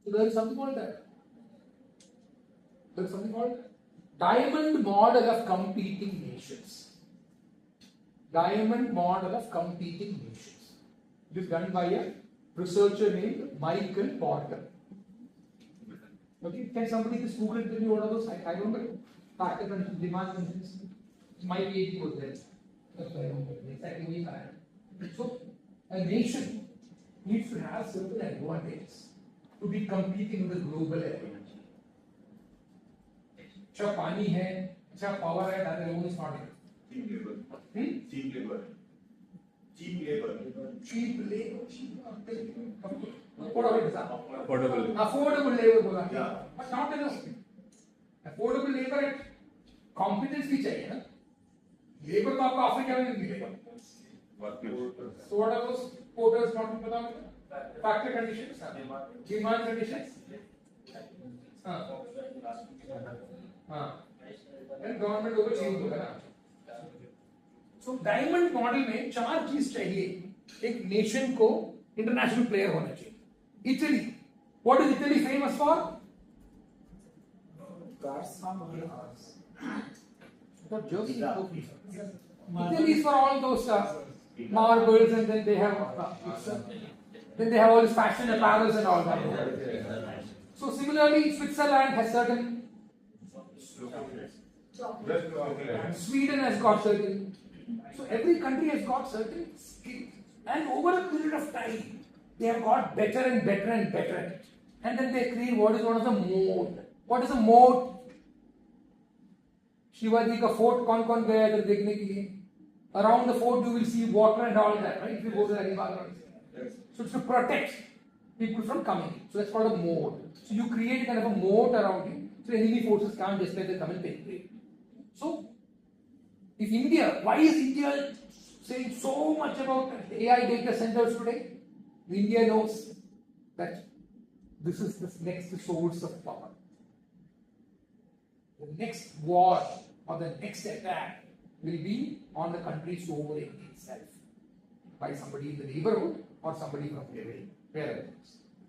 So there is something called that. There is something called diamond model of competing nations. Diamond model of competing nations. It is done by a researcher named Michael Porter. Okay, can somebody just Google it, tell me what are those? I don't know. Factor and demand conditions. My PhD was there. That's why I don't know exactly what I am. So, a nation needs to have certain advantages to be competing with the global area. अच्छा पानी है, अच्छा power है, that alone is not enough. Cheap labor. Cheap labor. Affordable labor बोला. Yeah. But not enough. Affordable labor at competence भी चाहिए ना. Labor तो आपको अफ्रीका में नहीं मिलेगा. So what are those quotas not पता मुझे? Factor conditions, demand conditions. And government को change होगा ना. So डायमंड मॉडल में चार चीज चाहिए एक नेशन को इंटरनेशनल प्लेयर होना चाहिए. Italy, what is Italy famous for? Italy is for all those marbles, and then they have all this fashion apparels and all that. So similarly, Switzerland has certain. Sweden has got certain. So every country has got certain skills, and over a period of time, they have got better and better and better. And then they create what is known as a mode. What is a mode? Shivaji का fort कौन कौन गया इधर देखने के लिए? Around the fort you will see water and all that, right? If you go to the Alibag. So it's to protect people from coming in. So that's called a moat. So you create kind of a moat around you, so enemy forces can't just let them come and penetrate. So if India, why is India saying so much about AI data centers today? India knows that this is the next source of power. The next war or the next attack will be on the country's sovereignty itself by somebody in the neighborhood or somebody from wherever.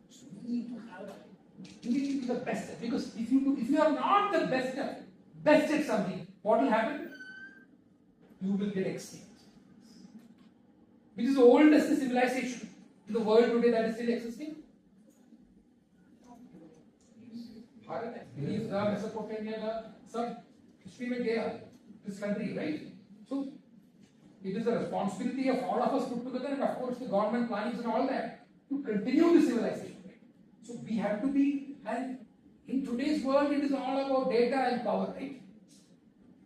So we need to be the best, because if you are not the best at something, what will happen? You will get extinct. Which is the oldest civilization in the world today that is still existing? Bharat है. Greece, Mesopotamia, सब history में गया. This country, right? So it is the responsibility of all of us put together, and of course the government plannings and all that, to continue the civilization. So we have to be, and in today's world it is all about data and power, right?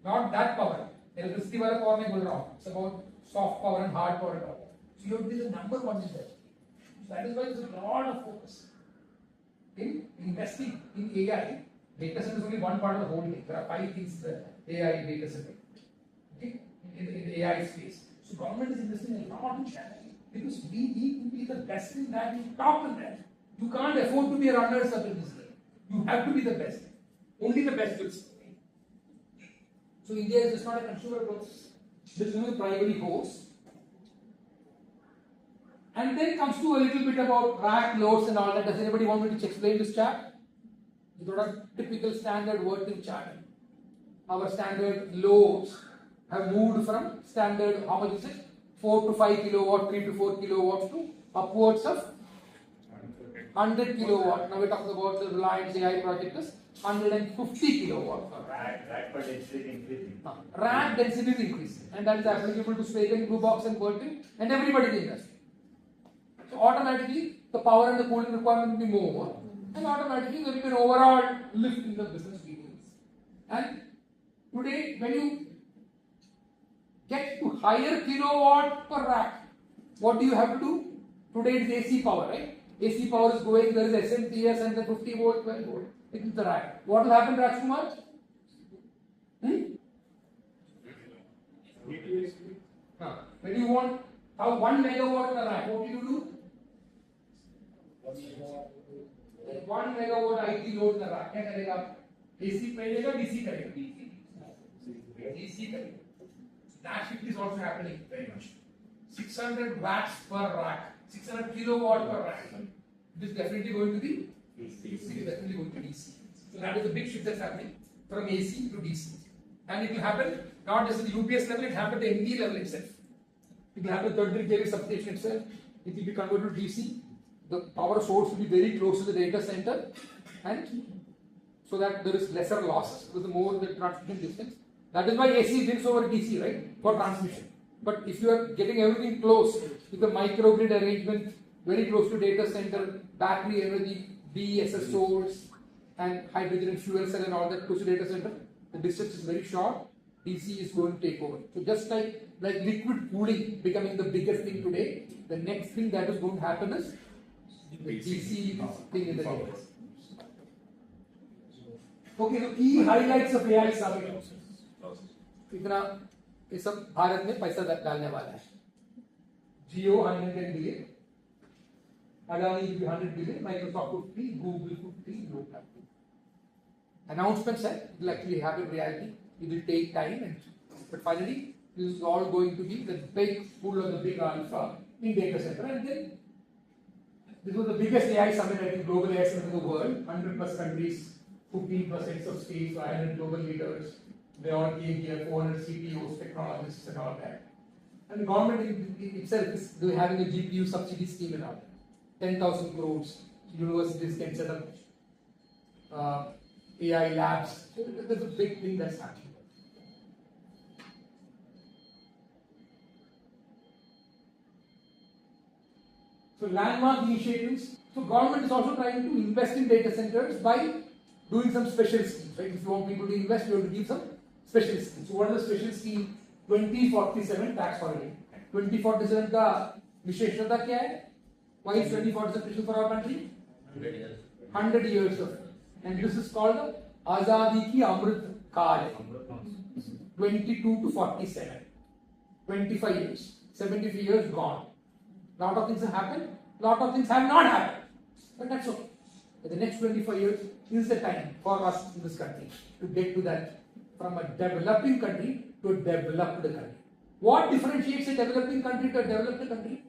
Not that power. Electricity वाला power नहीं बोल रहा हूँ. It's about soft power and hard power and all that. So you have to be the number one in that. So that is why there is a lot of focus in investing in AI. Data center is only one part of the whole thing. There are 5 things that AI data center. Okay? In the AI space. So government is investing a lot in that because we need to be the best in that, we top in that. You can't afford to be a runner up in this game. You have to be the best. Only the best will stay. So India is just not a consumer process. This is a primary course. And then comes to a little bit about rack loads and all that. Does anybody want me to explain this chart? It's not a typical standard working chart. Our standard loads have moved from standard, how much is it? 4 to 5 kilowatt, 3 to 4 kilowatts to upwards of 100 kilowatt. Now we're talking about the Reliance AI project is 150 kilowatt. Rack density is increasing. Rack density is increasing, and that is applicable to Spagan, Blue Box, and Bertin, and everybody in the industry. So automatically, the power and the cooling requirement will be more, and automatically there will be an overall lift in the business details. And today, when you get to higher kilowatt per rack, what do you have to do? Today it is AC power, right? AC power is going, there is SMPS and the 50 volt, 12 volt. It is the rack. What will happen, Rajkumar? When you want 1 megawatt in a rack, what do you do? 1 megawatt IT load in a rack. क्या करेगा? AC करेगा, DC करेगा? DC करेगा. That shift is also happening very much. 600 watts per rack, 600 kilowatt per rack. It is definitely going to be It is definitely going to DC. So that is the big shift that's happening from AC to DC. And it will happen not just at the UPS level, it happened at the MD level itself. It will happen at 33 kV substation itself. It will be converted to DC. The power source will be very close to the data center, and so that there is lesser loss with the more the transmission distance. That is why AC wins over DC, right? For transmission. But if you are getting everything close with the microgrid arrangement, very close to data center, battery energy, BESS source, and hydrogen and fuel cell and all that close to data center, the distance is very short. DC is going to take over. So just like liquid cooling becoming the biggest thing today, the next thing that is going to happen is the DC thing in the data. Okay, so key highlights of AI summit. इतना ये सब भारत में पैसा डालने वाला है. Jio 110 billion, Adani will be 100 billion, Microsoft 50, Google 50, Google 50. Announcement said it will actually happen in reality. It will take time, but finally this is all going to be the big pool of the big alpha in data center. And then this was the biggest AI summit, I think, global AI summit in the world. 100+ countries, 15% of states, 500 global leaders. They all came here, 400 CPOs, technologists, and all that. And the government itself is having a GPU subsidy scheme and all that. 10,000 crores. Universities can set up AI labs. So there's a big thing that's happening. So landmark initiatives. So government is also trying to invest in data centers by doing some special schemes. Right? If you want people to invest, you have to give some special schemes. So what is the special scheme? 2047 tax holiday. 2047 का विशेषता क्या है? Why is 2047 special for our country? 100 years of, and this is called the Azadi ki Amrit Kaal. 22 to 47. 25 years. 73 years gone. Lot of things have happened. Lot of things have not happened. But that's okay. For the next 25 years is the time for us in this country to get to that, from a developing country to a developed country. What differentiates a developing country to a developed country?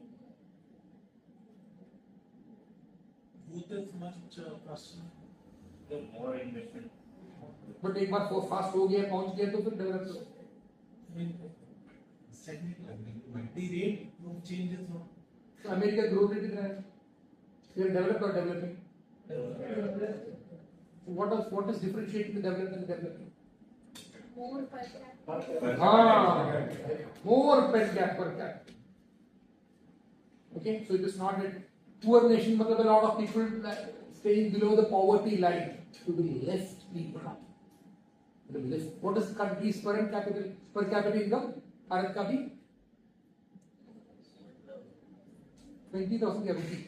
Both is much faster. The more investment. But एक बार fast हो गया, पहुंच गया तो फिर develop हो. I mean, the rate of change is not. So America growth rate is high. They are developed or developing. What is differentiating the developed and the developing? More per capita. More per capita. Okay, so it is not that poor nation, but a lot of people staying below the poverty line to be less people. What is the country's per capita income? Bharat ka bhi 20,000 क्या रुपये?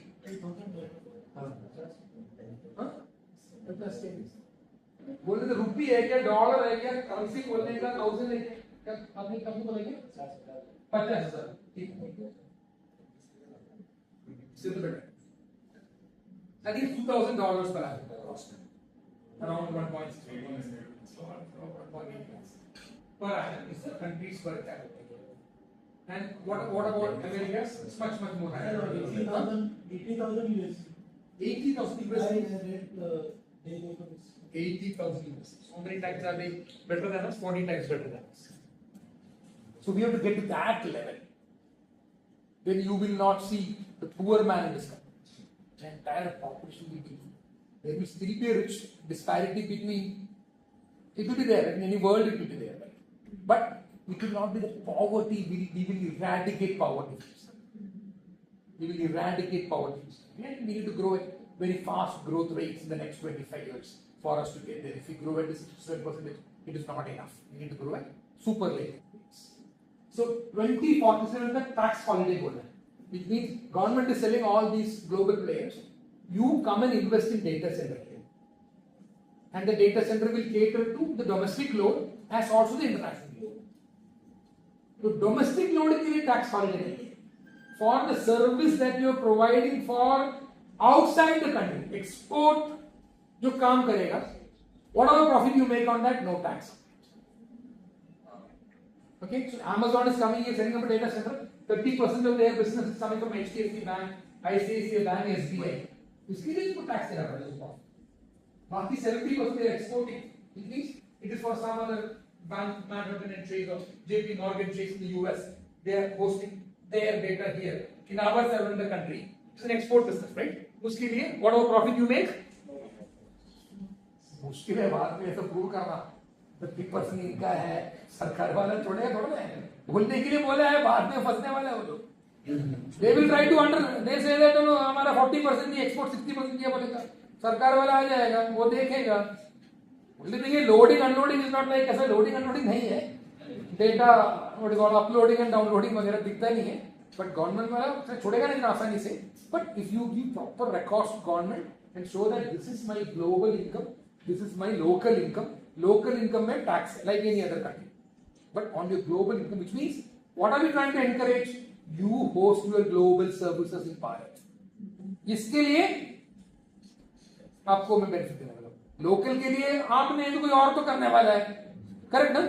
बोल रहे थे रुपी है क्या, dollar है क्या, currency बोलने का 1000 है क्या, आपने कब बोलेंगे 50,000. Still better. I think $2,000 per annum, around 1.3, 1.8 per annum is the country's per capita. And what about America? It's much more higher. 80,000 US. 80,000 US. I read 80,000 US. How many times are they better than us? 40 times better than us. So we have to get to that level. Then you will not see the poor man in this country. The entire population will be. There will still be a rich disparity between. It will be there. In any world, it will be there. But it will not be the poverty. We will eradicate poverty. We will eradicate poverty. And we need to grow at very fast growth rates in the next 25 years for us to get there. If we grow at this 7%, it is not enough. We need to grow at super late rates. So 2047 is the tax holiday goal, which means government is selling all these global players. You come and invest in data center here, and the data center will cater to the domestic load as also the international load. So domestic load के लिए tax holiday for the service that you are providing for outside the country, export जो काम करेगा, whatever profit you make on that, no tax. Okay, so Amazon is coming here, setting up a data center. 30% of their business is coming from HDFC Bank, ICICI Bank, SBI. उसके लिए इसको tax देना पड़ेगा। बाकी 70% they are exporting. It means it is for some other bank, Manhattan and Chase or JP Morgan Chase in the US. They are hosting their data here in our server in the country. It's an export business, right? उसके लिए whatever profit you make, मुश्किल है बाद में ऐसा prove करना। 50% इनका है, सरकार वाला छोड़ेगा थोड़ा है, बोलने के लिए बोला है, बाद में फंसने वाला है वो लोग। They will try to they say that no, हमारा 40% नहीं एक्सपोर्ट 60% किया बोलेगा, सरकार वाला आ जाएगा, वो देखेगा। बोलते देखिए loading unloading is not like, ऐसा लोडिंग अनलोडिंग नहीं है, डेटा अपलोडिंग एंड डाउनलोडिंग वगैरह दिखता नहीं है, बट गवर्नमेंट वाला छोड़ेगा नहीं आसानी से। But if you give proper records to government and show that this is my global income, this is my local income में tax like any other country, but on your global income, which means what are we trying to encourage, you host your global services in Bharat. इसके लिए आपको मैं benefit देने वाला हूं। Local के लिए आपने तो कोई और तो करने वाला है, करेक्ट ना,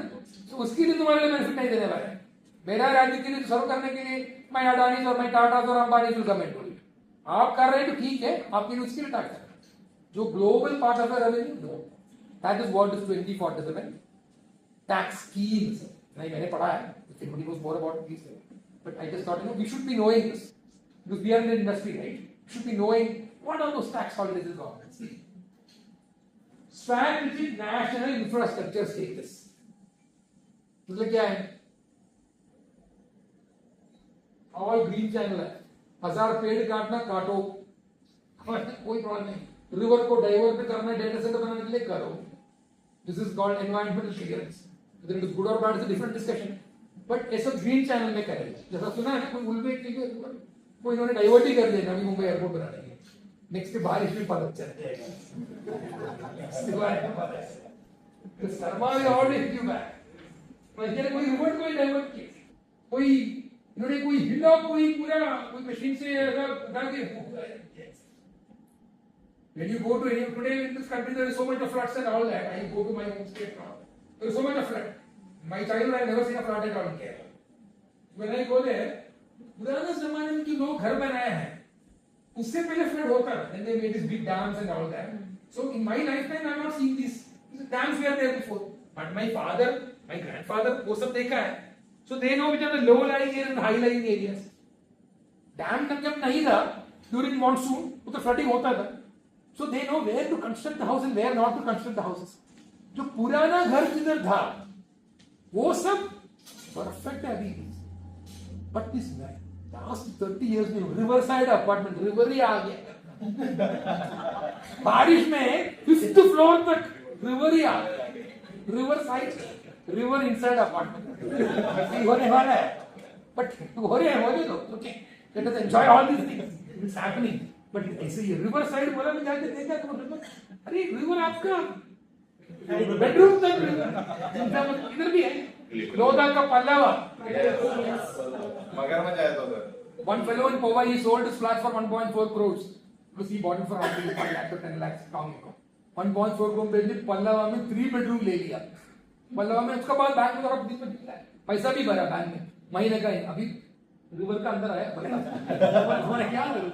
तो उसके लिए तुम्हारे लिए बेनिफिट नहीं देने वाला है। मेरा राज्य के लिए सर्व करने के लिए मैं अडानी और मैं टाटा और Ambani will come into it. आप कर रहे हैं तो ठीक है, आपके लिए उसके लिए टैक्स है। जो global part of the revenue, that is what is 2047 tax schemes. नहीं मैंने पढ़ा है, somebody knows more about these things, but I just thought, we should be knowing this because we are in the industry, right? We should be knowing what are those tax holidays in government. Strategic national infrastructure status मतलब क्या है? All green channel है, 1000 पेड़ काटना काटो, कोई problem नहीं। River को डाइवर्ट करना है डेटा सेंटर बनाने के लिए करो, this is called environmental clearance. It is good और bad is a different discussion, but ऐसा ग्रीन चैनल में करें। जैसा सुना है ना, कोई उल्बे के लिए कोई इन्होंने डाइवर्ट ही कर दिया नवी मुंबई एयरपोर्ट बनाने के लिए, नेक्स्ट बारिश में पता चल जाएगा। Sharma will always give back। मैंने कोई रिवर कोई डाइवर्ट किया, कोई इन्होंने कोई हिला, कोई पूरा कोई मशीन से ऐसा उठा के। When you go to any today in this country, there is so much of floods and all that. I go to my home state now. There is so much of flood. My childhood, I never seen a flood at all in Kerala. When I go there, पुराने जमाने में जो लोग घर बनाए हैं, उससे पहले फ्लड होता है, and they made these big dams and all that. So in my lifetime, I have not seen these dams were there before. But my father, my grandfather, वो सब देखा है. So they know which are the low-lying areas and high-lying areas. Dam तक जब नहीं था, during monsoon, वो तो flooding होता था. So they know where to construct the house and where not to construct the houses. जो पुराना घर किधर था, वो सब परफेक्ट है अभी। But this last 30 years में रिवर साइड अपार्टमेंट, रिवर ही आ गया। बारिश में 5th फ्लोर तक रिवर ही आ गया। River side, river inside apartment होने वाला है। बट हो रहे हैं लोग, okay, let us enjoy all this things, it's happening. But ऐसे ये रिवर साइड बोला, मैं जाके देखा तो रिवर, अरे रिवर आपका बेडरूम तक रिवर, इधर भी है। लोधा का पल्लवा, मगर में जाए तो sir. One fellow in Powai, he sold his flat for 1.4 crores because he bought it for around 5 lakh to 10 lakhs town को। 1.4 crore बेच दी, पल्लवा में 3 बेडरूम ले लिया। पल्लवा में उसका बाद बैंक में थोड़ा दिन में दिखता है, पैसा भी भरा बैंक में, महीने का ही। अभी रिवर का अंदर आया, उन्होंने क्या करूँ,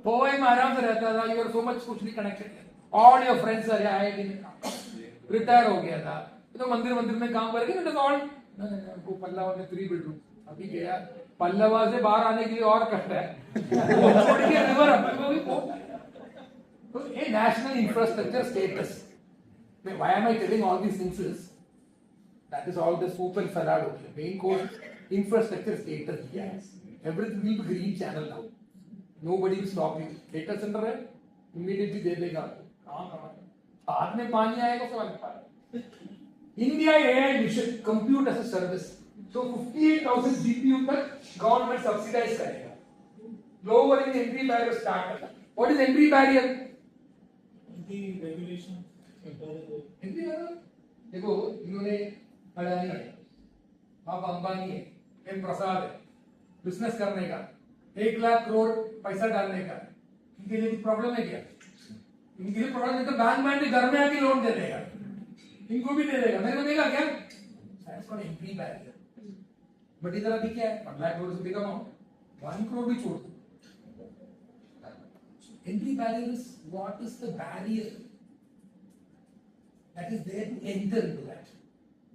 पोवई में आराम से रहता था। You are so much socially connected, all your friends are IIT में, रिटायर हो गया था तो मंदिर में काम करेंगे। इट इज ऑल वो पल्लवा में 3 बेडरूम। अभी गया पल्लवा से बाहर आने के लिए और कष्ट है, छोड़ के रिवर तो ये नेशनल इंफ्रास्ट्रक्चर स्टेटस में। Why am I telling all these things is that is all the soup and salad okay. Main course infrastructure status, yes, everything will be green channel now, nobody will stop you. Data centre है, immediately दे देगा, काम करना, हाथ में पानी आएगा सवाल पाए। India AI mission, compute as a service, तो 58,000 GPU तक गवर्नमेंट सब्सिडाइज करेगा। Lowering entry barrier start. What is entry barrier? Regulation. देखो इन्होंने अडानी है, आप अंबानी है, एम प्रसाद है, बिजनेस करने का 1 लाख करोड़ पैसा डालने का, इनके लिए प्रॉब्लम है क्या? इनके लिए प्रॉब्लम है तो बैंक घर में आके लोन दे देगा, इनको भी दे देगा, मेरे को देगा क्या? Entry barrier. बट इधर अभी क्या है, 1 लाख करोड़ से बिग अमाउंट, 1 करोड़ भी छोड़ दो, Entry barrier is what is the barrier that is there to enter into that.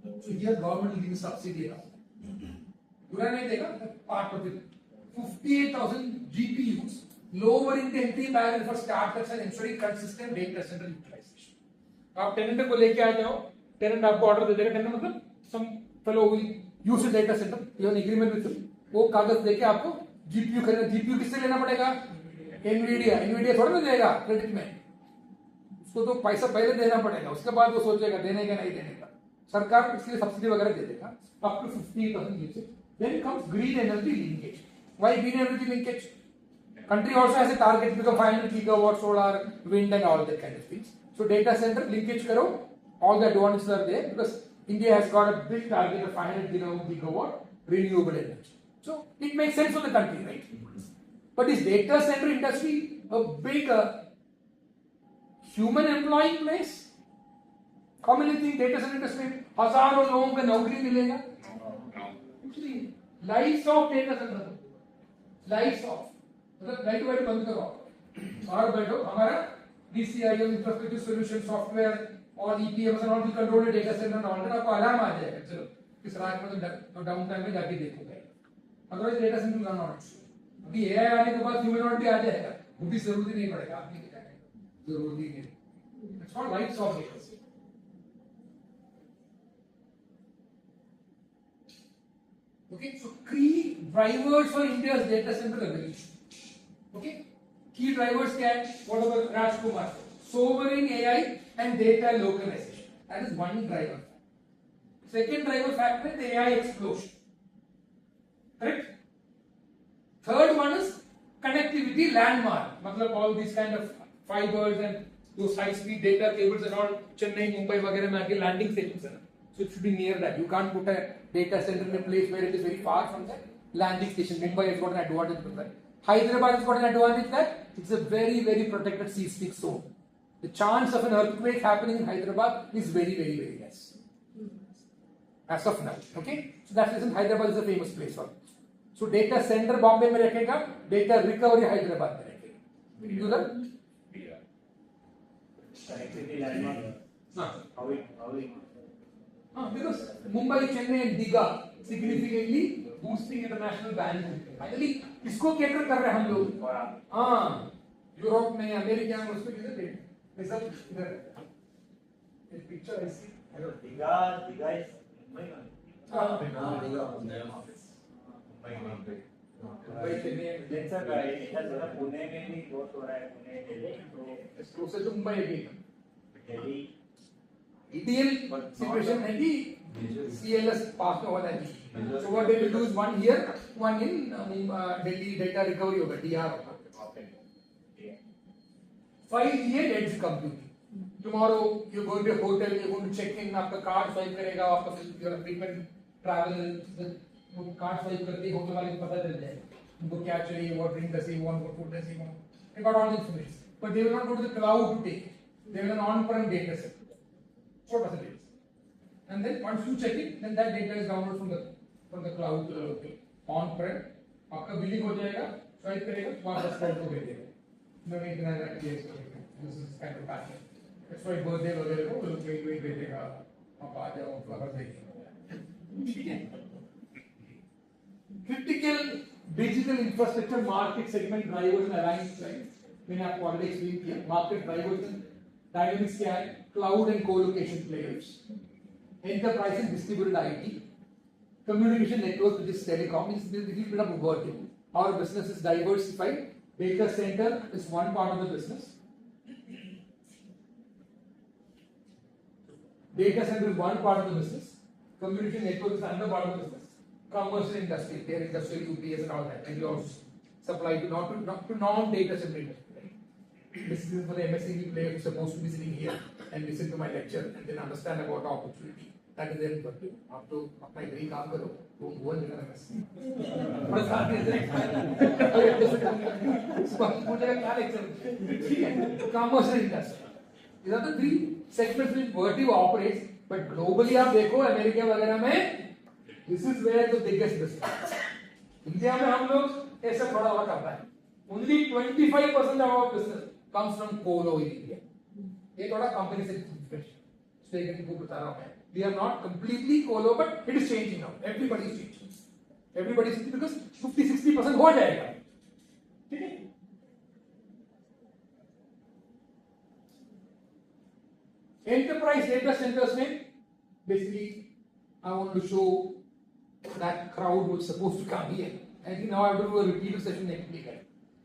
So here government will give you subsidy now. पूरा नहीं देगा, part of it. 58,000 GPUs, lowering the entry barrier for startups and ensuring consistent data center utilization. आप tenant को लेके आ जाओ, tenant आपको order दे देगा, tenant मतलब some fellow will use a data center, you have an agreement with him, वो कागज देके आपको GPU खरीदना, GPU किससे लेना पड़ेगा? NVIDIA थोड़ा ना देगा क्रेडिट में, उसको तो पैसा पहले देना पड़ेगा, उसके बाद वो सोचेगा देने का नहीं देने का, सरकार इसके लिए सब्सिडी वगैरह दे देगा up to 50,000 usage. Then comes green energy linkage. Why green energy linkage? Country also has a target to become 500 gigawatt solar, wind and all that kind of things. So data center linkage karo, all the advantages are there because India has got a big target of 500 gigawatt renewable energy. So it makes sense for the country, right? But is data center industry a big human employing place? How many think data center industry में हजारों लोगों को नौकरी मिलेगा? Lights off data center, lights off. मतलब light white बंद करो और बैठो हमारा DCIM इंफ्रास्ट्रक्चर सॉल्यूशन सॉफ्टवेयर और EPM और भी कंट्रोल डेटा सेंटर ऑन आपको अलार्म आ जाएगा, चलो किस रात में तो डाउन टाइम में जाके देखोगे, अदरवाइज डेटा सेंटर का नॉट अभी AI आने के बाद ह्यूमनॉइड भी आ जाएगा, वो भी जरूरी नहीं पड़ेगा, आपने क्या है जरूरी नहीं, it's not lights off data. Okay, so key drivers for India's data center revolution. Okay, key drivers can whatever Rajkumar said, sovereign AI and data localization. That is one driver. Second driver factor is the AI explosion. Correct. Third one is connectivity landmark. मतलब all these kind of fibers and those high-speed data cables and all Chennai, Mumbai वगैरह में आके landing stations हैं. So it should be near that. You can't put a data center in a place where it is very far from that landing station. Mumbai has got an advantage with that. Hyderabad has got an advantage that it's a very, very protected seismic zone. The chance of an earthquake happening in Hyderabad is very, very, very less. As of now. Okay? So that's the reason Hyderabad is a famous place for it. So data center Bombay में रखेगा, data recovery Hyderabad में रखेगा. Will you do that? Yeah. Connectivity landmark. How it because Mumbai, Chennai and Digha significantly boosting international bandwidth. Finally, इसको cater कर रहे हैं हम लोग. हाँ, यूरोप में, अमेरिका में उसको किधर दे? ये सब इधर. ये picture ऐसी. Hello, Digha is Mumbai. हाँ. मुंबई चेन्नई जैसा गाइड पुणे में भी बहुत हो रहा है, पुणे दिल्ली तो It's closer to Mumbai again. Delhi Ideal situation है कि CLS पास में होना चाहिए. So what they will do is one here, one in Delhi data recovery होगा, DR होगा. 5G edge computing. Tomorrow you're going to a hotel, you're going to check in, आपका card swipe करेगा, आपका your frequent travel, वो card swipe करते ही hotel वाले को पता चल जाएगा. उनको क्या चाहिए, what drink does he want, what food does he want. They got all the information. But they will not go to the cloud to take it. They will an on-prem data set. What percentage? And then once you check it, then that data is downloaded from the cloud to the local on-prem. आपका billing हो जाएगा, swipe करेगा, वापस phone को भेज देगा. No need to have this is kind of pattern. That's why birthday वगैरह को लोग वही भेज देगा. आप आ जाओ, फ्लावर देंगे. Critical digital infrastructure market segment drivers and alliance lines. मैंने आपको already explain किया. Market drivers and dynamics क्या है? Cloud and co-location players, enterprise and distributed IT, communication network which is telecom, is a little bit of a vertical. Our business is diversified. Data center is one part of the business. Data center is one part of the business. Communication network is another part of the business. Commercial industry, their industrial UPS and all that, and we also supply to not to non-data center industry. This is for the MSCV player who's supposed to be sitting here and listen to my lecture and then understand about the opportunity. That is very important. आप तो अपना इधर ही काम करो, तो वो नहीं करना है. बस आप इधर मुझे क्या lecture? ठीक है. Commercial industry. These are the three segments which Vertiv operates. But globally आप देखो अमेरिका वगैरह में, this is where the biggest business. India में हम लोग ऐसा थोड़ा और करता है. only 25% of our business comes from colo in India. ये थोड़ा company से statement को बता रहा हूँ मैं. We are not completely colo, but it is changing now. Everybody is changing. Everybody is changing because 50-60% हो जाएगा. ठीक है? Enterprise data centers में basically I want to show that crowd was supposed to come here. I think now I have to do a repeated session next week.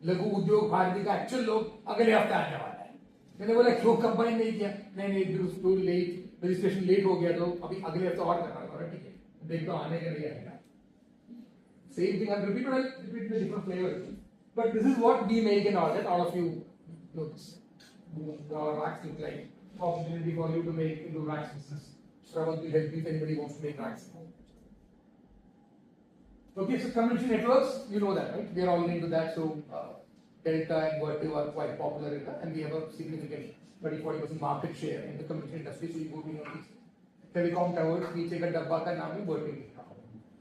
लघु उद्योग भारती का actual लोग अगले हफ्ते आने वाला है. मैंने बोला क्यों कंबाइन नहीं किया? नहीं लेट रजिस्ट्रेशन लेट हो गया तो अभी अगले हफ्ते और करना होगा. ठीक है, देख तो आने के लिए आएगा. Same thing I'll repeat, but I'll repeat the different flavors. But this is what we make in all that. All of you know this. Our racks look like opportunity for you to make into racks business. Shravan will help you if anybody wants to make racks. Okay, so community networks, you know that, right? We are all into that. So Delta and Vertiv are quite popular in that, and we have a significant 30-40% market share in the community industry. So you go to these telecom towers, नीचे का डब्बा का नाम है Vertiv.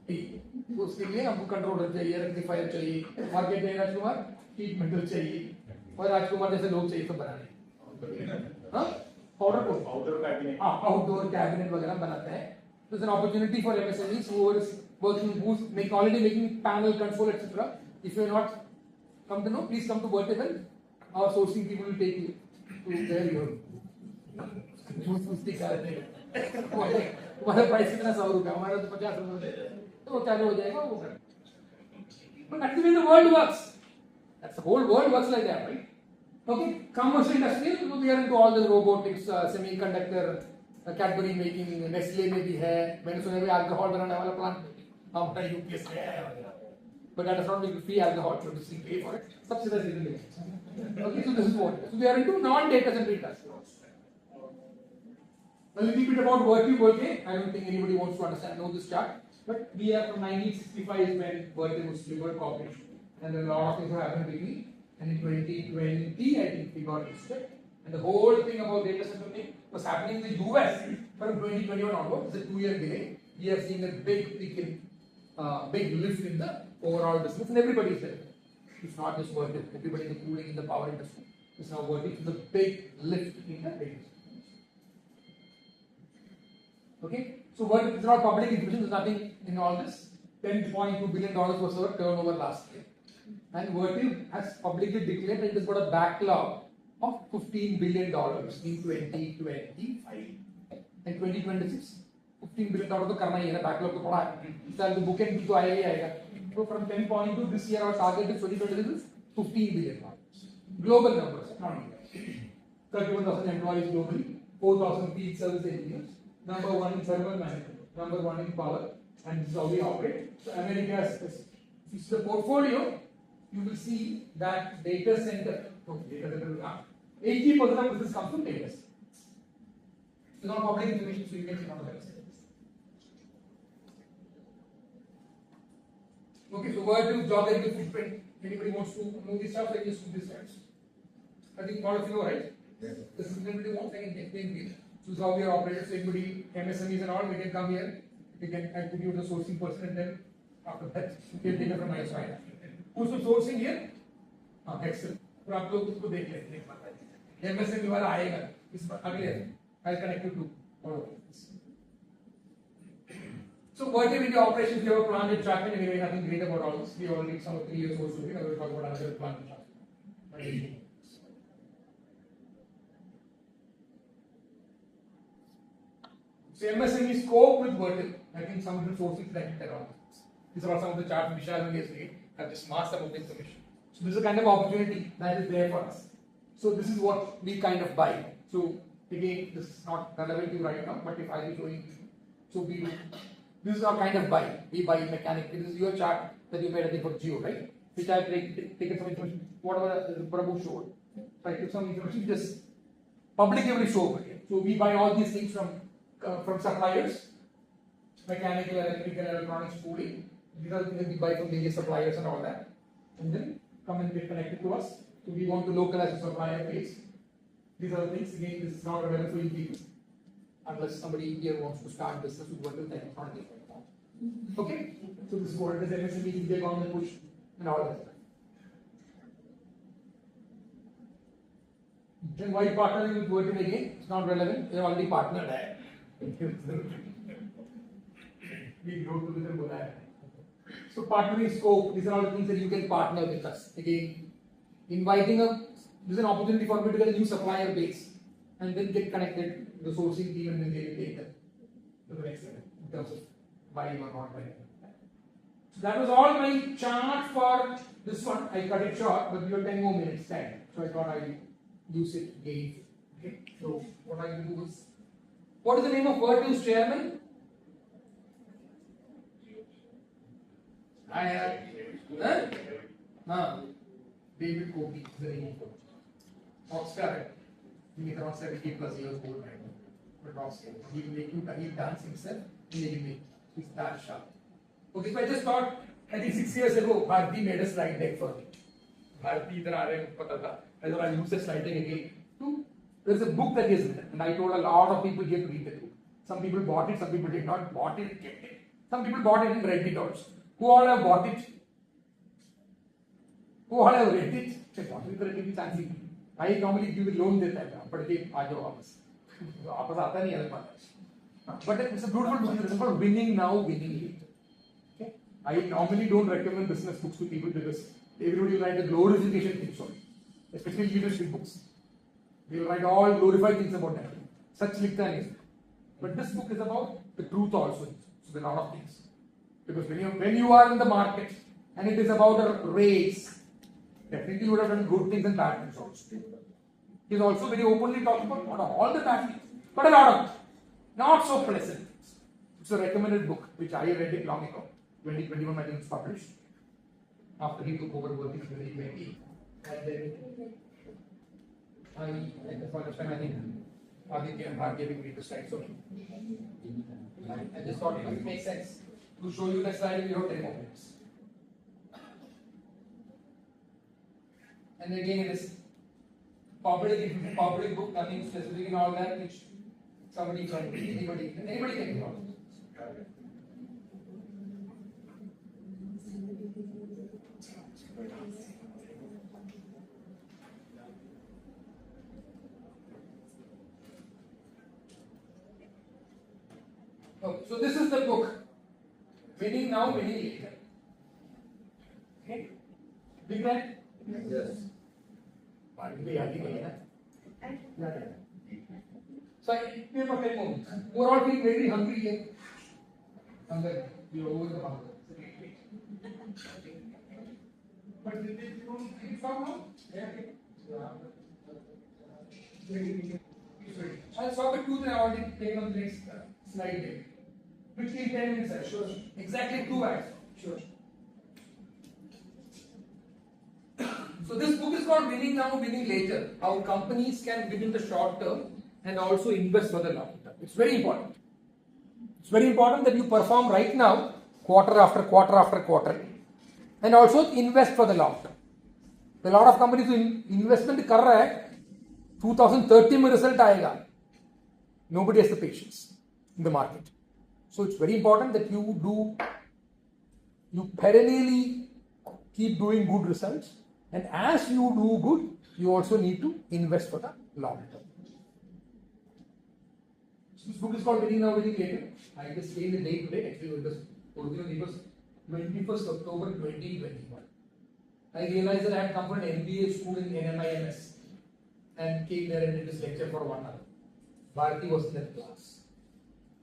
ठीक है, तो उसके लिए हमको कंट्रोलर चाहिए, रेक्टिफायर चाहिए, मार्केट में राजकुमार हीट मेटल चाहिए, और राजकुमार जैसे लोग चाहिए सब बनाने. हाँ, आउटडोर कैबिनेट वगैरह बनाते हैं. So it's an opportunity for MSMEs who are working, who's already making panel, console, etc. If you are not come to know, please come to Vertical. Our sourcing people will take you to where you are. तुम्हारा price कितना 100 रुपया, हमारा तो 50 रुपये, तो वो चालू हो जाएगा वो कर. But actually the world works. That's the whole world works like that, right? Okay, commercial industry, so we are into all the robotics, semiconductor, Cadbury making, Nestle में भी है, मैंने सुना है alcohol बनाने वाला plant हमारा UPS में है. But that does not make you free alcohol, so to pay for it. Subsidized it. Okay, so this is what. So we are into non-data center industry. A little bit about Vertiv. I don't think anybody wants to understand, know this chart. But we are from 1965 is when Vertiv was triggered corporation, and then a lot of things have happened between. And in 2020, I think we got listed. And the whole thing about data center thing was happening in the US from 2021 onwards. It's a 2-year delay. We are seeing a big lift in the overall business, and everybody is there. It's not just Vertiv. Everybody in the cooling, in the power industry is now Vertiv. It's a big lift in the data center. Okay, so Vertiv is not public information. There's nothing in all this. $10.2 billion was our turnover last year, and Vertiv has publicly declared that it has got a backlog of $15 billion in 2025 and 2026. $15 billion तो करना ही है ना, backlog तो पड़ा है. चल तो book and bill तो आएगा ही आएगा. So from 10.2 this year our target is 2026 is $15 billion. Global numbers, not India. 31,000 employees globally, 4,000 field service engineers. Number 1 in thermal management, number 1 in power, and this is how we operate. So America's is the portfolio. You will see that data center, 80% of business comes from data centers. It's not public information, so you can see on the website. Okay, so Vertiv geographical footprint. Anybody wants to know this stuff? Like just do this steps. I think all of you know, right? Yes. This is anybody wants, I can explain this. So this is how we are operated. So anybody, MSMEs and all, we can come here. We can put you the sourcing person, and then after that, we can take it from my side. Who's the sourcing here? Excel. तो आप लोग उसको देख लेते हैं. MSME वाला आएगा इस अगले I'll connect you to all of this. So Vertiv in the operations, we have a plant in Chapman. Anyway, nothing great about all this. We already some 3 years old, so we will talk about another plant in Chapman. So MSME scope with Vertiv. I think some of the sources connected around this. These are some of the charts Vishal and yesterday. I've just masked some of the information. So this is a kind of opportunity that is there for us. So this is what we kind of buy. So again, this is not relevant to you right now, but if I be showing you, so we do. This is our kind of buy. We buy mechanic. This is your chart that you made I think for Geo, right? Which I've taken some information. Whatever Prabhu showed. So I took some information just publicly show over here. So we buy all these things from suppliers, mechanical, electrical, electronics, cooling. These are the things that we buy from various suppliers and all that, and then come and get connected to us. So we want to localize the supplier base. These are the things. Again, this is not available for you people, unless somebody here wants to start business with Vertiv, then it's not available. Okay. So this is what it is. MSME, they go on the push and all that. Then why partnering with Vertiv again? It's not relevant. They already partnered. We wrote to them. So partnering scope. These are all the things that you can partner with us. Again, inviting a. This is an opportunity for me to get a new supplier base and then get connected to the sourcing team and then they will take them to the next level in terms of buying or not buying. So that was all my chart for this one. I cut it short, but we have 10 more minutes time. So I thought I'd use it again. Okay. So what I will do is, what is the name of Vertiv's chairman? David Kopi is the name of it. Oxford. He is around 70 plus years old right now. But Oxford. He will make you he dance himself. He will make he's that sharp. Okay, so I just thought, I think 6 years ago, Bharti made a slide deck for me. Bharti idhar aa rahe hain, pata tha. I thought I'll use the slide deck again. There's a book that he has written, and I told a lot of people here to read the book. Some people bought it, some people did not. Bought it, kept it. Some people bought it and read it also. Who all have bought it? Who all have read it? Bought it, read it, fancy. I normally give a loan देता है, पढ़ के आ जाओ वापस. वापस आता नहीं है पास. But it's a beautiful book. It's called Winning Now, Winning Later. Okay? I normally don't recommend business books to people because everybody will write the glorification things on it, especially leadership books. They will write all glorified things about that. Such likhta nahi. But this book is about the truth also. So there are a lot of things. Because when you are in the market and it is about a race, definitely you would have done good things and bad things also. He is also very openly talking about not all the bad things, but a lot of not so pleasant things. It's a recommended book which I read it long ago. 2021 I think it's published. After he took over working in 2020. And then at the point of time I think Aditya and Bharti gave me the slide. So I just thought it makes sense to show you the slide in your 10 minutes. And again it is public book, nothing specific in all that, which somebody can anybody can do. Okay, so this is the book. Winning Now, Winning Later. Okay? Big man? Yes. So I came for 10 moments. We're all feeling very hungry here. Hunger. We are over the hunger. But did you stop now? Yeah. I'll stop at 2, then I already take on the next slide there. 15, 10 minutes, sir. Sure. Exactly 2 hours. Sure. So this book is called Winning Now, Winning Later. How companies can win in the short term and also invest for the long term. It's very important. It's very important that you perform right now, quarter after quarter after quarter, and also invest for the long term. A lot of companies who investment कर रहा है, 2030 में result आएगा. Nobody has the patience in the market. So it's very important that you perennially keep doing good results. And as you do good, you also need to invest for the long term. So this book is called Winning Now, Winning Later. I just gave the date today. Actually, it was original date was 21st October 2021. I realized that I had come from an MBA school in NMIMS and came there and did this lecture for 1 hour. Bharti was in that class.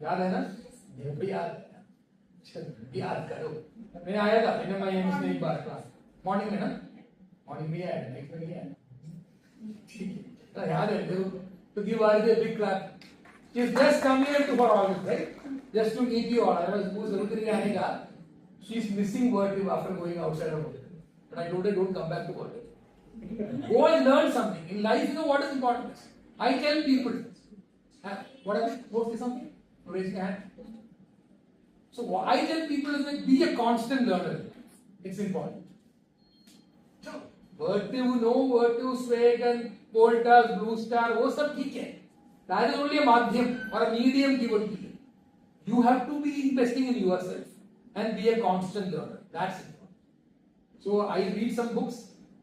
याद है ना? ये भी याद करो. मैं आया था NMIMS में एक बार क्लास. मॉर्निंग में ना? मॉर्निंग में आया, नाइट में नहीं आया. ठीक है. तो याद है तो give Bharti a big clap. She's just come here to for all this, right? Just to meet you all. I was जरूरत नहीं आने का. She's missing Vertiv after going outside of Vertiv. But I told her don't come back to Vertiv. Go and learn something. In life, you know what is important. I tell people. What happened? Go say something? Raise your hand. So what I tell people is that be a constant learner. It's important. Vertiv, no Vertiv, Swagon, Voltas, Blue Star, वो सब ठीक है. That is only a माध्यम or a medium given to you. You have to be investing in yourself and be a constant learner. That's important. So I read some books.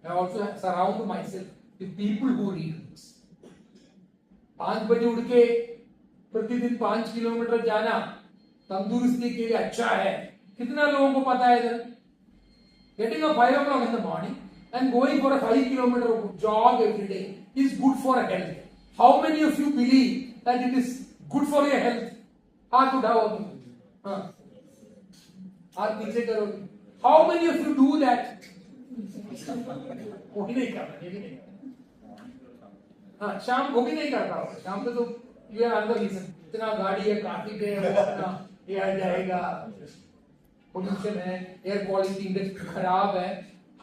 I also surround myself with people who read books. 5 बजे उठ के प्रतिदिन 5 kilometre जाना तंदुरुस्ती के लिए अच्छा है, कितना लोगों को पता है इधर? Getting up 5 o'clock in the morning and going for a 5 kilometer jog every day is good for health. How many of you believe that it is good for your health? हाथ उठाओ अभी, हाँ, हाथ नीचे करो. How many of you do that? कोई नहीं करता, ये भी नहीं करता. हाँ, शाम को भी नहीं करता होगा. शाम को तो ये अंदर इतना गाड़ी है, ट्रैफिक है, वो अपना ये आ जाएगा, पोल्यूशन है, एयर क्वालिटी इंडेक्स खराब है,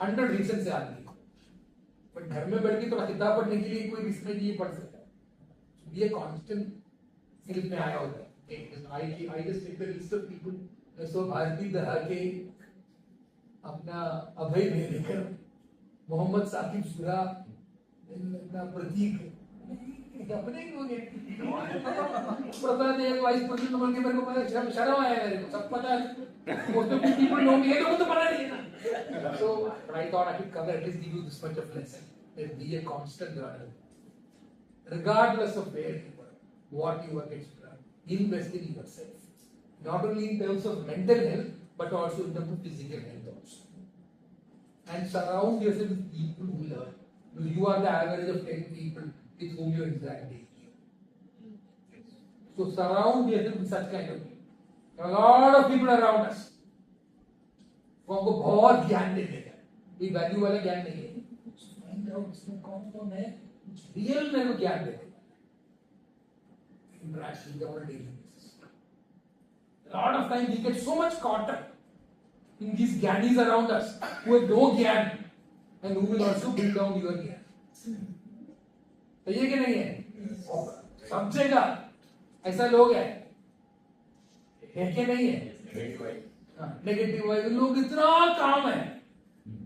100 रीजन से आती है. बट घर में बैठ के थोड़ा किताब पढ़ने के लिए कोई रिस्क नहीं, पढ़ सकता है. ये कांस्टेंट स्किल में आया होता है. I just take the list of people. सो भारती दहा के अपना अभय मेहरेकर, मोहम्मद साकिब सुरा, अपना प्रतीक, अपने ही लोग हैं. प्रसाद एक वाइस प्रेसिडेंट बन के मेरे को शर्म आया, मेरे को सब पता है. most of the people know me, ये लोगों को तो पता नहीं है ना. So I thought I should cover at least give you this much of lesson. That be a constant learner, regardless of where you are, what you are experiencing. Invest in yourself, not only in terms of mental health, but also in terms of physical health also. And surround yourself with people who learn. You are the average of 10 people with whom you interact daily. So surround yourself with such kind of people. There are a lot of people around us वो हमको बहुत ज्ञान दे देगा. ये value वाला ज्ञान नहीं है. Find out इसमें कौन है रियल मेरे को ज्ञान दे देगा. Interaction with our daily basis. A lot of times we get so much caught up in these gyanis around us who have no gyan and who will also bring down your gyan. तो ये कि नहीं है? सब जगह ऐसा लोग हैं, है कि नहीं है? Negative vibe. लोग इतना काम है,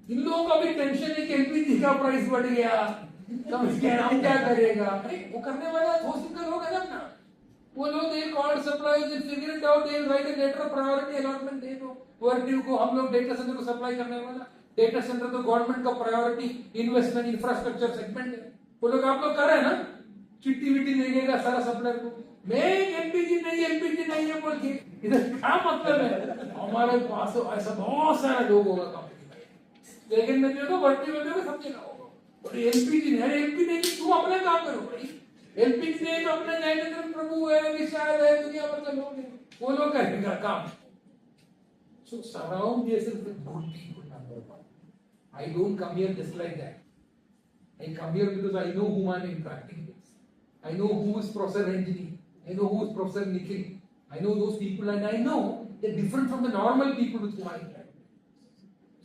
इन लोगों का भी टेंशन है कि एलपीजी का प्राइस बढ़ गया, तब इसके नाम क्या करेगा. अरे वो करने वाला बहुत सिंपल लोग है ना. वो लोग they call suppliers and figure it out, they write a letter of priority allotment दे दो. वर्ल्ड को हम लोग डेटा सेंटर को सप्लाई करने वाला, डेटा सेंटर तो गवर्नमेंट का प्रायोरिटी इन्वेस्टमेंट इंफ्रास्ट्रक्चर सेगमेंट है. वो लोग आप लोग कर रहे हैं ना, चिट्ठी विट्ठी नहीं देगा सारा सप्लायर को. मैं एलपीजी नहीं है बोल के, इधर क्या मतलब है? हमारे पास ऐसा बहुत सारा लोग होगा कंपनी में, लेकिन मैं देखो भर्ती में देखो सब जगह होगा. और एलपीजी नहीं, तुम अपना काम करो भाई. एलपीजी नहीं तो अपने जयचंद्रन प्रभु है, विशाल है, दुनिया भर के लोग हैं, वो लोग करेंगे काम. So surround yourself with good people. Number one, I don't come here just like that. I come here because I know whom I'm interacting with. I know who is Professor Ranjini. I know who is Professor Nikhil. I know those people, and I know they're different from the normal people with whom I interact.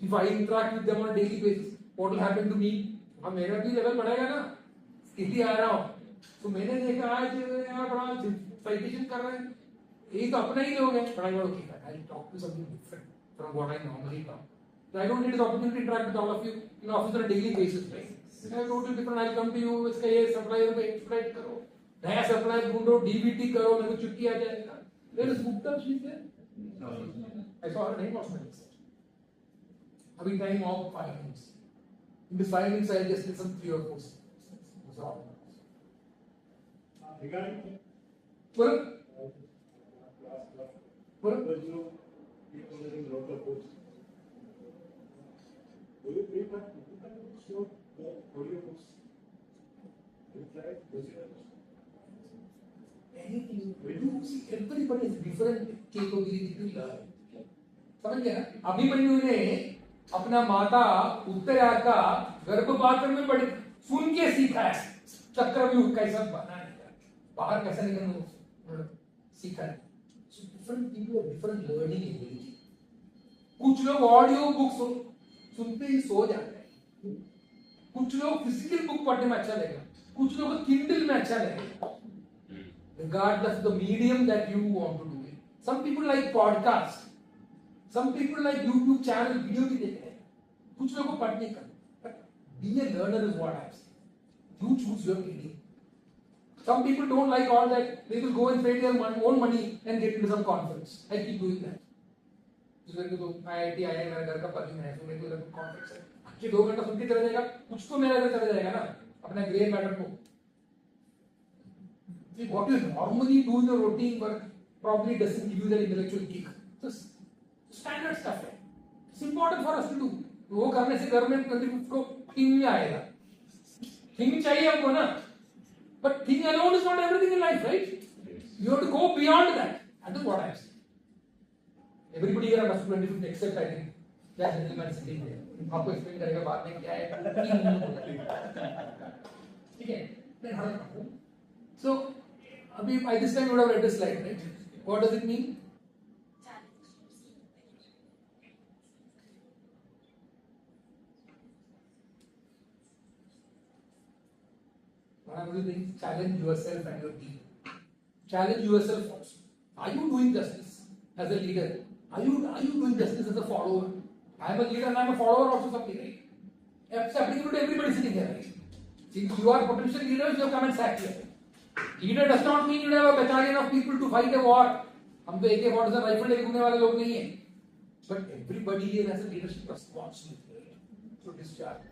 If I interact with them on a daily basis, what will happen to me? अब मेरा भी level बढ़ेगा ना. स्थिति आ रहा हूँ तो मैंने देखा आज यहाँ बड़ा साइटेशन कर रहे हैं, ये तो अपने ही लोग हैं. बड़ा बड़ा ठीक है. I talk to something different from what I normally talk. So I don't need this opportunity to interact with all of you in office on a daily basis, right? I have totally different. I'll come to you. इसका ये supplier पे एक्सप्लाइट करो, नया supplier ढूंढो, DBT करो, मेरे को छुट्टी आ जाएगा. There is Gupta, she's there. I saw her name also. अभी time of 5 minutes. In this 5 minutes, I'll just listen 3 or 4 sentences. That's all. Regarding Well, people living local posts. Do you prefer slow audio posts? Everybody has different capability to learn. समझ गया ना? अभिमन्यु ने अपना माता उत्तरा का गर्भपात में बड़ी सुन के सीखा है. चक्रव्यूह कैसा बनाना है, बाहर कैसा निकलना सीखा है. So different people have different learning ability. कुछ लोग ऑडियो बुक सुनते ही सो जाते हैं, कुछ लोग फिजिकल बुक पढ़ने में अच्छा लगेगा, कुछ लोग को किंडल में अच्छा लगेगा. Regardless of the medium that you want to do it. Some people like podcast, some people like YouTube channel video भी देखते हैं, कुछ लोगों को पढ़ने का. But be a learner is what I say. You choose your medium. Some people don't like all that. They will go and pay their own money and get into some conference. I keep doing that. जिसमें तो IIT आया मेरा घर का परिचय है, तो मेरे को इधर कॉन्फ्रेंस है, अच्छी 2 घंटा सुन के चला जाएगा, कुछ तो मेरा इधर चला जाएगा ना अपना ग्रे मैटर को. See, what you normally do in your routine work probably doesn't give you that intellectual kick. Just standard stuff है. It's important for us to do. वो करने से घर में कभी उसको थिंग नहीं आएगा. थिंग चाहिए हमको ना. But thing alone is not everything in life, right? You have to go beyond that. That is what I am saying. Everybody here understood 25th except I think that gentleman sitting there. आपको explain करेगा बाद में क्या है. ठीक है. So, अभी by this time you would have read the slide, right? What does it mean? One of the things, challenge yourself and your team. Challenge yourself first. Are you doing justice as a leader? Are you doing justice as a follower? I am a leader and I am a follower also something, right? It's applicable to everybody sitting here, right? If you are potential leaders, you have come and sat here. Leader does not mean you have a battalion of people to fight a war. हम तो AK-47 rifle लेके घूमने वाले लोग नहीं हैं. But everybody here has a leadership responsibility. So discharge.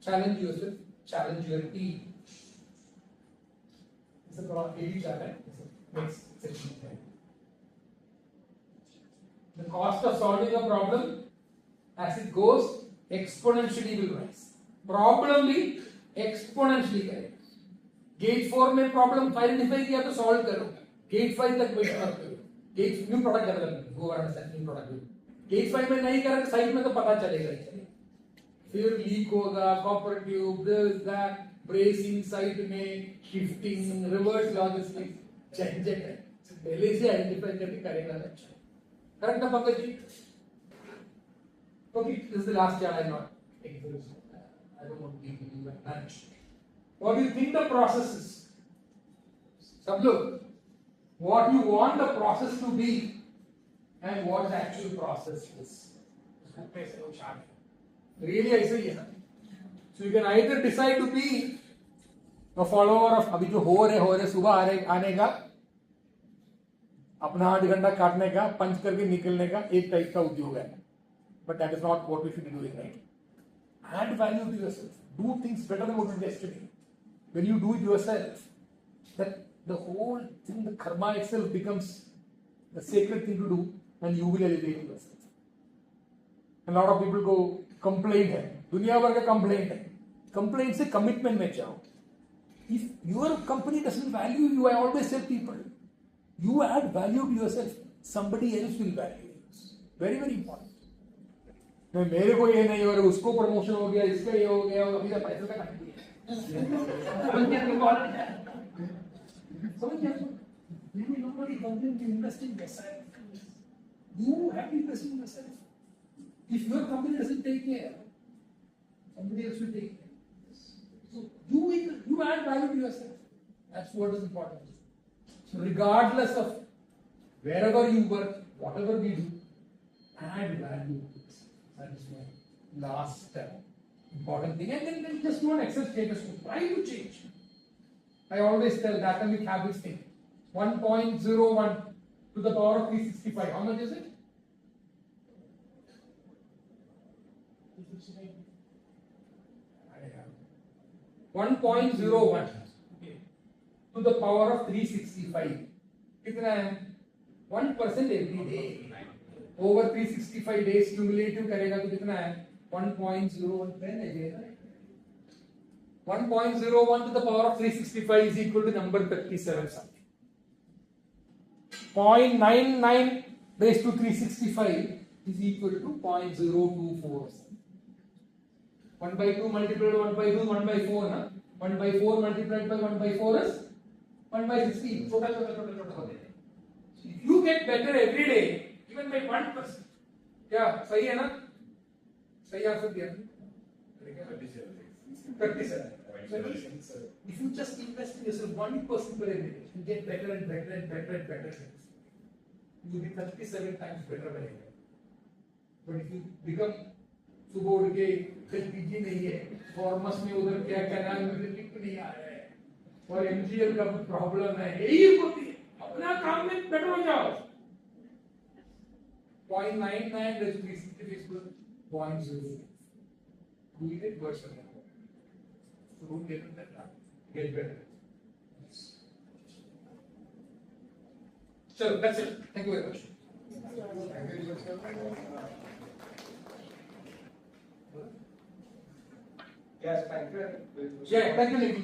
Challenge yourself. Challenge your team. It's a daily challenge. Next section. The cost of solving a problem as it goes exponentially will rise. Problem भी exponentially करेगा. Gate 4 में problem identify किया तो solve करो. Gate 5 तक wait मत करो. Gate new product development. Go around and new product. Gate 5 में नहीं करा तो site में तो पता चलेगा ही चलेगा. फिर leak होगा, copper tube, this that, bracing site में, shifting, reverse logistics, झंझट है. पहले से identify करके करेगा तो अच्छा. Correct ना Pankaj ji? Okay, this is the last chart. I'm not taking this. I don't want to give you my lunch. What do you think the process is? Sab log, what you want the process to be and what the actual process is. Really, I say yeah. So you can either decide to be a follower of अभी जो हो रहे सुबह आने का अपना 8 घंटा काटने का पंच करके निकलने का एक टाइप का उद्योग है. But that is not what we should be doing, right? Add value to yourself. Do things better than what you did yesterday. When you do it yourself, that the whole thing, the karma itself becomes the sacred thing to do, and you will elevate yourself. And a lot of people go complain है, दुनिया भर का complaint है. Complaint से commitment में जाओ. If your company doesn't value you, I always tell people, you add value to yourself, somebody else will value you. Very, very important. मेरे को ये नहीं हो रहा, उसको प्रमोशन हो गया, इसका ये हो गया, अभी तक पैसे का नहीं Nobody complains to invest in yourself. You have to invest in yourself. If your company doesn't take care, somebody else will take care. So you add value to yourself. That's what is important. So regardless of wherever you work, whatever we do, add value. That is my last important thing. And then just do an Excel status. Why you change? I always tell that atomic habits thing. 1.01 to the power of 365. How much is it? 1.01 to the power of 365. कितना है? 1% every day. Over 365 days cumulative करेगा तो कितना है? 1.01 है. 1.01 to the power of 365 is equal to number 37 something. 0.99 raised to 365 is equal to 0.024. 1 by 2 multiplied by 1 by 2 1 by 4 ना. 1 by 4 multiplied by 1 by 4 is 1 by 16. छोटा. If you get better every day, even by 1%, क्या सही है ना? सही answer दिया. 37. If you just invest in yourself 1% per every day, you get better and better and better and better. You will be 37 times better by every day. But if you become सुबह उठ के PG नहीं है, forms में उधर क्या canal में lift नहीं आ रहा है, और एमजीएल का प्रॉब्लम है, यही होती है. अपना काम में बेटर हो जाओ. 0.99 raised to 365 is 0.0. Do you get worse than that? So don't get better. Get better. Sure, that's it. Thank you very much. Yes, thank you. Yeah, thank you, Nikhil.